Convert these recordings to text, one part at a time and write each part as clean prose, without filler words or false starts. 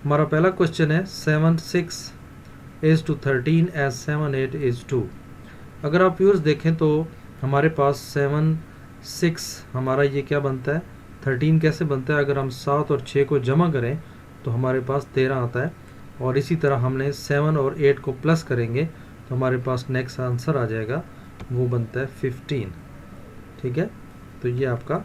हमारा पहला क्वेश्चन है 7 6 is to 13 as 7 8 is 2। अगर आप व्यूअर्स देखें तो हमारे पास 7 6 हमारा ये क्या बनता है, 13 कैसे बनता है, अगर हम 7 और 6 को जमा करें तो हमारे पास 13 आता है, और इसी तरह हमने 7 और 8 को प्लस करेंगे तो हमारे पास नेक्स्ट आंसर आ जाएगा, वो बनता है 15। ठीक है, तो ये आपका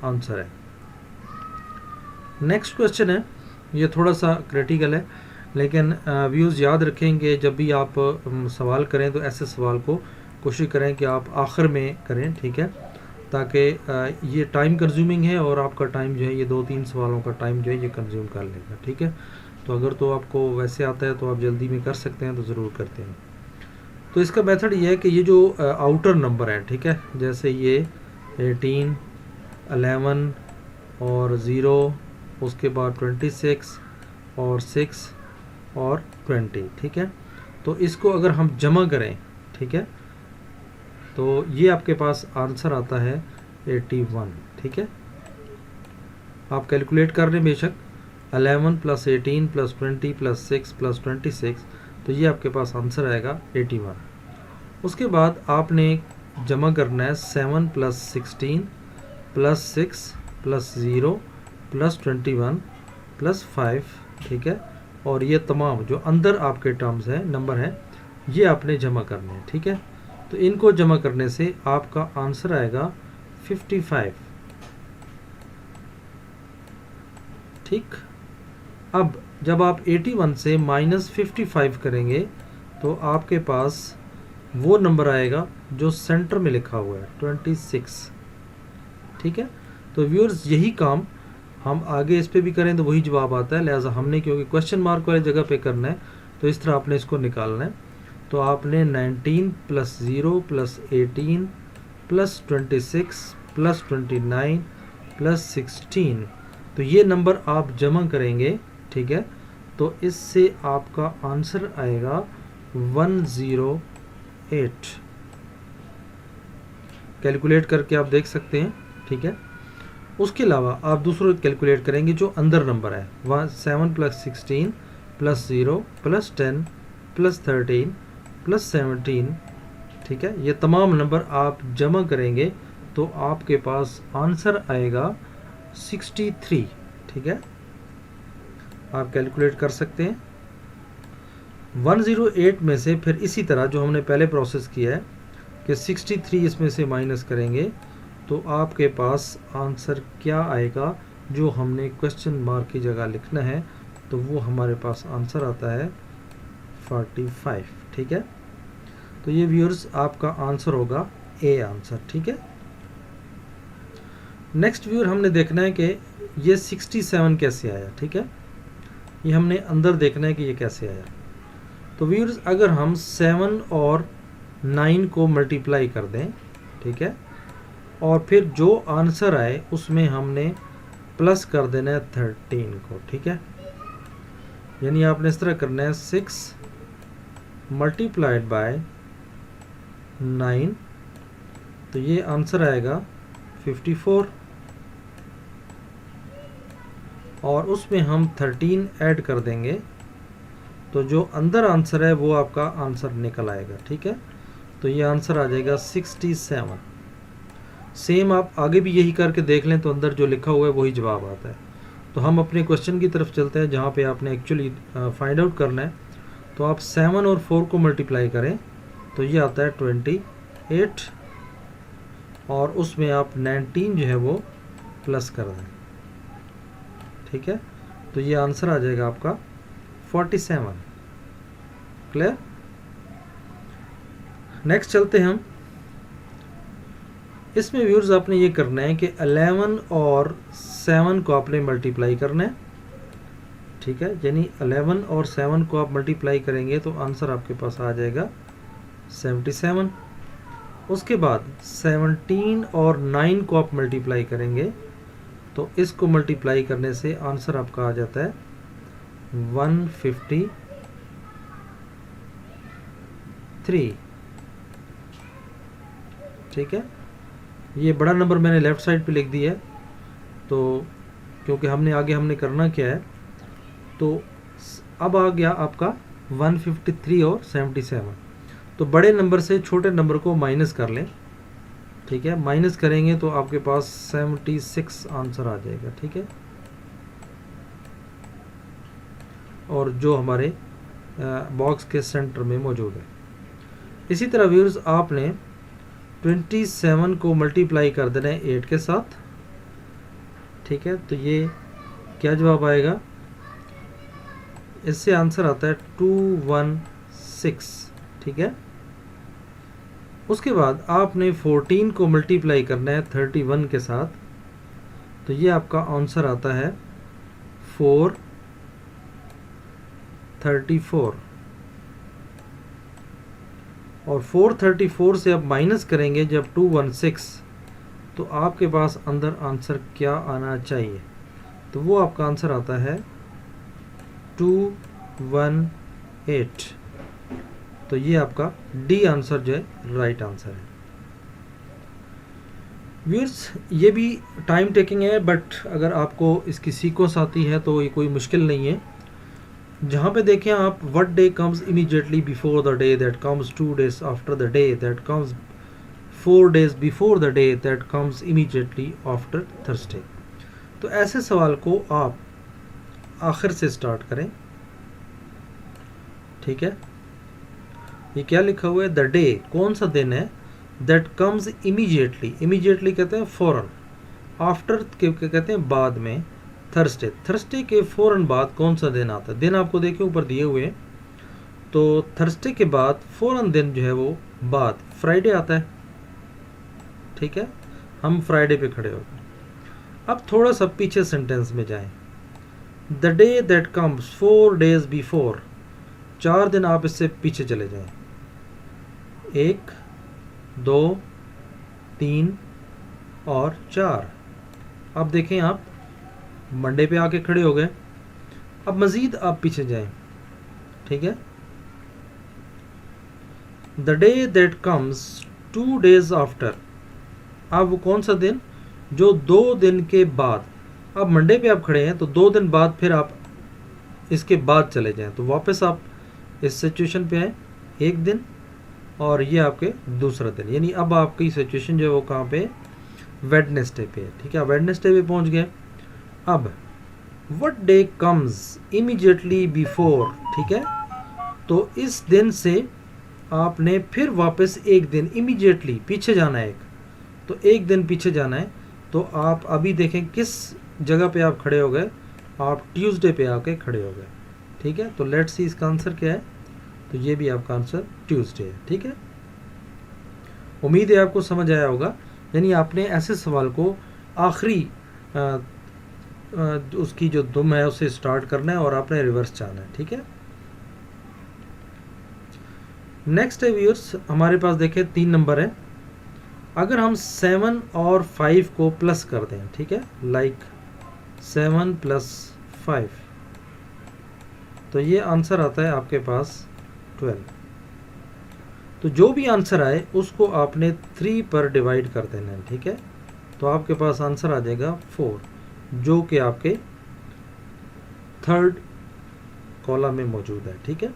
आंसर है। नेक्स्ट क्वेश्चन है, ये थोड़ा सा क्रिटिकल है, लेकिन व्यूज़ याद रखेंगे जब भी आप सवाल करें तो ऐसे सवाल को कोशिश करें कि आप आखिर में करें। ठीक है, ताकि ये टाइम कंज्यूमिंग है और आपका टाइम जो है ये 2-3 सवालों का टाइम जो है ये कंज्यूम कर लेगा। ठीक है, तो अगर तो आपको वैसे आता है तो आप जल्दी में कर सकते हैं तो ज़रूर करते हैं। तो इसका मेथड ये है कि ये जो आउटर नंबर है, ठीक है, जैसे ये 18 11 और 0, उसके बाद 26 और 6 और 20। ठीक है, तो इसको अगर हम जमा करें, ठीक है, तो ये आपके पास आंसर आता है 81। ठीक है, आप कैलकुलेट कर रहे हैं बेशक 11 + 18 + 20 + 6 + 26, तो ये आपके पास आंसर आएगा 81। उसके बाद आपने जमा करना है 7 + 16 + 6 + 0 + 21 + 5। ठीक है, और ये तमाम जो अंदर आपके टर्म्स हैं, नंबर हैं, ये आपने जमा करने हैं। ठीक है, तो इनको जमा करने से आपका आंसर आएगा 55। ठीक, अब जब आप 81 से -55 करेंगे तो आपके पास वो नंबर आएगा जो सेंटर में लिखा हुआ है 26। ठीक है, तो व्यूअर्स यही काम हम आगे इस पे भी करें तो वही जवाब आता है, लिहाजा हमने क्योंकि क्वेश्चन मार्क वाली जगह पे करना है तो इस तरह आपने इसको निकालना है। तो आपने 19 + 0 + 18 + 26 + 29 + 16, तो ये नंबर आप जमा करेंगे। ठीक है, तो इससे आपका आंसर आएगा 108। कैलकुलेट करके आप देख सकते हैं। ठीक है, उसके अलावा आप दूसरा कैलकुलेट करेंगे जो अंदर नंबर है, 7 + 16 + 0 + 10 + 13 + 17। ठीक है, ये तमाम नंबर आप जमा करेंगे तो आपके पास आंसर आएगा 63। ठीक है, आप कैलकुलेट कर सकते हैं। 108 में से फिर इसी तरह जो हमने पहले प्रोसेस किया है कि 63 इसमें से माइनस करेंगे तो आपके पास आंसर क्या आएगा, जो हमने क्वेश्चन मार्क की जगह लिखना है, तो वो हमारे पास आंसर आता है 45। ठीक है, तो ये व्यूअर्स आपका आंसर होगा ए आंसर। ठीक है, नेक्स्ट व्यूअर हमने देखना है कि ये 67 कैसे आया। ठीक है, ये हमने अंदर देखना है कि ये कैसे आया। तो व्यूअर्स अगर हम 7 और 9 को मल्टीप्लाई कर दें, ठीक है, और फिर जो आंसर आए उसमें हमने प्लस कर देना है 13 को। ठीक है, यानी आपने इस तरह करना है 6 × 9, तो ये आंसर आएगा 54, और उसमें हम 13 ऐड कर देंगे तो जो अंदर आंसर है वो आपका आंसर निकल आएगा। ठीक है, तो ये आंसर आ जाएगा 67। सेम आप आगे भी यही करके देख लें तो अंदर जो लिखा हुआ है वही जवाब आता है। तो हम अपने क्वेश्चन की तरफ चलते हैं जहाँ पे आपने एक्चुअली फाइंड आउट करना है। तो आप 7 और 4 को मल्टीप्लाई करें तो ये आता है 28, और उसमें आप 19 जो है वो प्लस कर दें। ठीक है, तो ये आंसर आ जाएगा आपका 47। क्लियर? नेक्स्ट चलते हैं हम। इसमें व्यूअर्स आपने ये करना है कि 11 और 7 को आपने मल्टीप्लाई करना है। ठीक है, यानी 11 और 7 को आप मल्टीप्लाई करेंगे तो आंसर आपके पास आ जाएगा 77। उसके बाद 17 और 9 को आप मल्टीप्लाई करेंगे तो इसको मल्टीप्लाई करने से आंसर आपका आ जाता है 153। ठीक है, ये बड़ा नंबर मैंने लेफ़्ट साइड पे लिख दिया है, तो क्योंकि हमने आगे करना क्या है, तो अब आ गया आपका 153 और 77। तो बड़े नंबर से छोटे नंबर को माइनस कर लें, ठीक है। माइनस करेंगे तो आपके पास 76 आंसर आ जाएगा, ठीक है। और जो हमारे बॉक्स के सेंटर में मौजूद है। इसी तरह व्यूअर्स आपने 27 को मल्टीप्लाई कर देना है 8 के साथ, ठीक है। तो ये क्या जवाब आएगा, इससे आंसर आता है 216, ठीक है। उसके बाद आपने 14 को मल्टीप्लाई करना है 31 के साथ, तो ये आपका आंसर आता है 434। और 434 से अब माइनस करेंगे जब 216, तो आपके पास अंदर आंसर क्या आना चाहिए, तो वो आपका आंसर आता है 218। तो ये आपका डी आंसर जो है राइट आंसर है। व्यूअर्स ये भी टाइम टेकिंग है, बट अगर आपको इसकी सीक्वेंस आती है तो ये कोई मुश्किल नहीं है। जहाँ पे देखें आप, what day comes immediately before the day that comes 2 days after the day that comes 4 days before the day that comes immediately after Thursday. तो ऐसे सवाल को आप आखिर से स्टार्ट करें, ठीक है। ये क्या लिखा हुआ है, द डे कौन सा दिन है, दैट कम्स इमीडिएटली, इमीडिएटली कहते हैं फौरन, आफ्टर के कहते हैं बाद में, थर्सडे, थर्सडे के फ़ौरन बाद कौन सा दिन आता है। दिन आपको देखिए ऊपर दिए हुए हैं, तो थर्सडे के बाद फ़ौरन दिन जो है वो बाद फ्राइडे आता है, ठीक है। हम फ्राइडे पे खड़े हो गए। अब थोड़ा सा पीछे सेंटेंस में जाएं, the day that comes 4 days before, 4 दिन आप इससे पीछे चले जाएं, 1 2 3 और 4। अब देखें आप मंडे पे आके खड़े हो गए। अब मज़ीद आप पीछे जाएं, ठीक है। The day that comes 2 days after, अब वो कौन सा दिन, जो 2 दिन के बाद। अब मंडे पे आप खड़े हैं तो 2 दिन बाद फिर आप इसके बाद चले जाएं, तो वापस आप इस सिचुएशन पे आए, 1 दिन और ये आपके दूसरा दिन, यानी अब आपकी सिचुएशन जो है वो कहाँ पे, वेडनेसडे पे है, ठीक है। वेडनेसडे पे पहुँच गए। अब what day comes immediately before, ठीक है। तो इस दिन से आपने फिर वापस 1 दिन इमीडिएटली पीछे जाना है, तो 1 दिन पीछे जाना है। तो आप अभी देखें किस जगह पे आप खड़े हो गए, आप ट्यूसडे पे आके खड़े हो गए, ठीक है। तो लेट्स सी इसका आंसर क्या है, तो ये भी आपका आंसर ट्यूसडे है, ठीक है। उम्मीद है आपको समझ आया होगा। यानी आपने ऐसे सवाल को आखिरी उसकी जो दुम है उसे स्टार्ट करना है और आपने रिवर्स जाना है, ठीक है। नेक्स्ट है व्यूअर्स, हमारे पास देखें 3 नंबर है। अगर हम 7 और 5 को प्लस कर दें, ठीक है, लाइक 7 + 5, तो ये आंसर आता है आपके पास 12। तो जो भी आंसर आए उसको आपने 3 पर डिवाइड कर देना है, ठीक है। तो आपके पास आंसर आ जाएगा 4, जो कि आपके 3rd कॉलम में मौजूद है, ठीक है।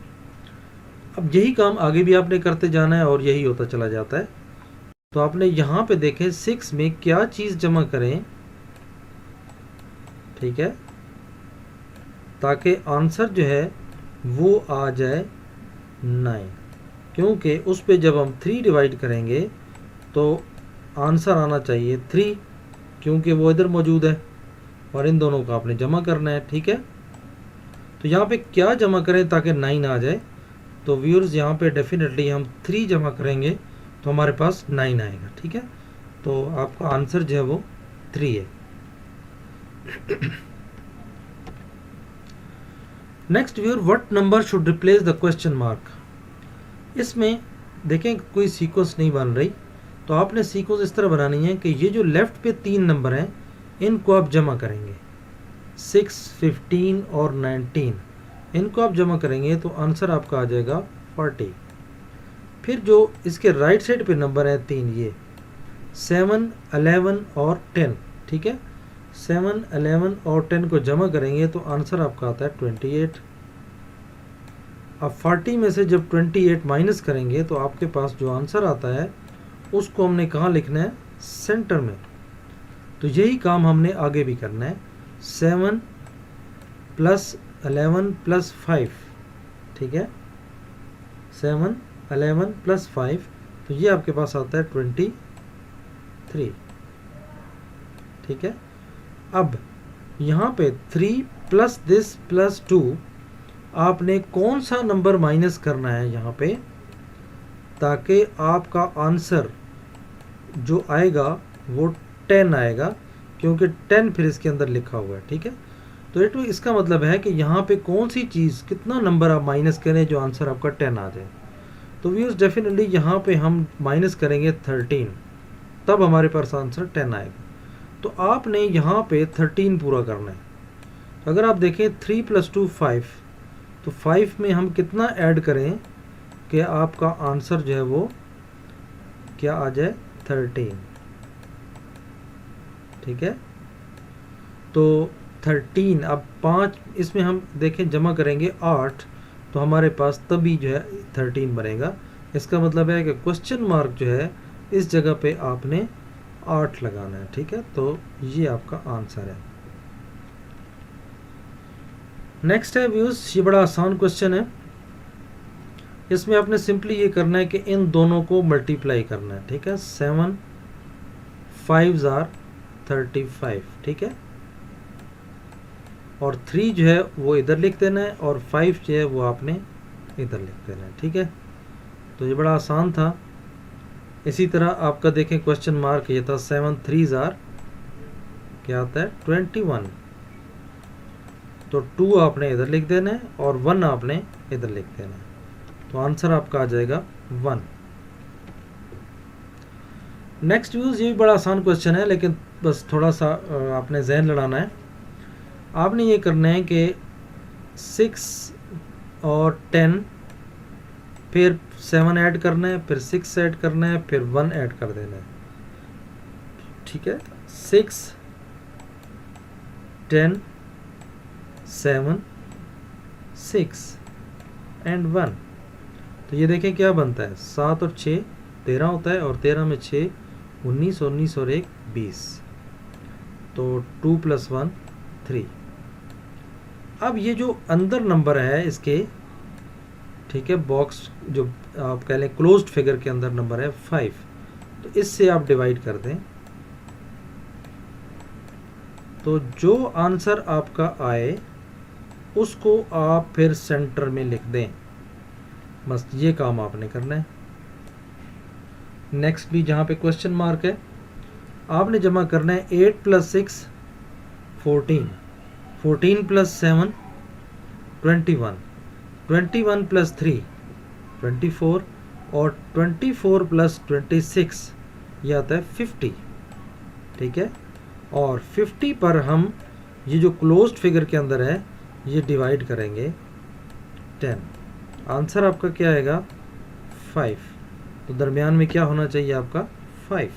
अब यही काम आगे भी आपने करते जाना है और यही होता चला जाता है। तो आपने यहाँ पे देखें 6 में क्या चीज़ जमा करें, ठीक है, ताकि आंसर जो है वो आ जाए 9, क्योंकि उस पे जब हम 3 डिवाइड करेंगे तो आंसर आना चाहिए 3, क्योंकि वो इधर मौजूद है और इन दोनों का आपने जमा करना है, ठीक है। तो यहाँ पे क्या जमा करें ताकि 9 आ जाए, तो व्यूअर्स यहाँ पे डेफिनेटली हम 3 जमा करेंगे तो हमारे पास 9 आएगा, ठीक है। तो आपका आंसर जो है वो 3 है। Next viewer, what number should replace the question mark. इसमें देखें कोई सीक्वेंस नहीं बन रही, तो आपने सीक्वेंस इस तरह बनानी है कि ये जो लेफ्ट पे 3 नंबर हैं इनको आप जमा करेंगे, 6, 15 और 19, इनको आप जमा करेंगे तो आंसर आपका आ जाएगा 40। फिर जो इसके राइट साइड पे नंबर है 3, ये 7, 11 और 10, ठीक है। 7, 11 और 10 को जमा करेंगे तो आंसर आपका आता है 28। अब 40 में से जब 28 माइनस करेंगे तो आपके पास जो आंसर आता है उसको हमने कहाँ लिखना है, सेंटर में। तो यही काम हमने आगे भी करना है। 7 + 11 + 5, ठीक है, 7, 11 + 5, तो ये आपके पास आता है 23, ठीक है। अब यहाँ पे 3 + this + 2, आपने कौन सा नंबर माइनस करना है यहाँ पे, ताकि आपका आंसर जो आएगा वो 10 आएगा, क्योंकि 10 फिर इसके अंदर लिखा हुआ है, ठीक है। तो इसका मतलब है कि यहाँ पे कौन सी चीज़, कितना नंबर आप माइनस करें जो आंसर आपका 10 आ जाए। तो व्यूअर्स डेफिनेटली यहाँ पे हम माइनस करेंगे 13, तब हमारे पास आंसर 10 आएगा। तो आपने यहाँ पे 13 पूरा करना है। तो अगर आप देखें 3 + 2 5, तो 5 में हम कितना ऐड करें कि आपका आंसर जो है वो क्या आ जाए, 13, ठीक है। तो 13, अब 5 इसमें हम देखें जमा करेंगे 8, तो हमारे पास तभी जो है 13 बनेगा। इसका मतलब है कि क्वेश्चन मार्क जो है इस जगह पे आपने 8 लगाना है, ठीक है। तो ये आपका आंसर है। नेक्स्ट है व्यूज, ये बड़ा आसान क्वेश्चन है। इसमें आपने सिंपली ये करना है कि इन दोनों को मल्टीप्लाई करना है, ठीक है। 7 5s are 35, ठीक है, और 3 जो है वो इधर लिख देना है और 5 जो है वो आपने इधर लिख देना है, ठीक है। तो ये बड़ा आसान था। इसी तरह आपका देखें क्वेश्चन मार्क ये था 7 3s are क्या आता है, 21, तो 2 आपने इधर लिख देना है और 1 आपने इधर लिख देना है, तो आंसर आपका आ जाएगा 1। नेक्स्ट व्यूज, ये भी बड़ा आसान क्वेश्चन है, लेकिन बस थोड़ा सा आपने जहन लड़ाना है। आपने ये करना है कि 6 और 10, फिर 7 ऐड करना है, फिर 6 ऐड करना है, फिर 1 ऐड कर देना है, ठीक है। 6 10 7 6 एंड 1, तो ये देखें क्या बनता है, 7 और 6 13 होता है, और 13 में 6 19, 19 और 1 20, तो 2 + 1 3। अब ये जो अंदर नंबर है इसके, ठीक है, बॉक्स जो आप कह लें क्लोज्ड फिगर के अंदर नंबर है 5, तो इससे आप डिवाइड कर दें, तो जो आंसर आपका आए उसको आप फिर सेंटर में लिख दें। बस ये काम आपने करना है। नेक्स्ट भी जहाँ पे क्वेश्चन मार्क है, आपने जमा करना है 8 + 6 14, 14 + 7 21, 21 + 3 24, और 24 + 26 ये आता है 50, ठीक है। और 50 पर हम ये जो क्लोज्ड फिगर के अंदर है ये डिवाइड करेंगे 10, आंसर आपका क्या आएगा 5, तो दरमियान में क्या होना चाहिए आपका 5।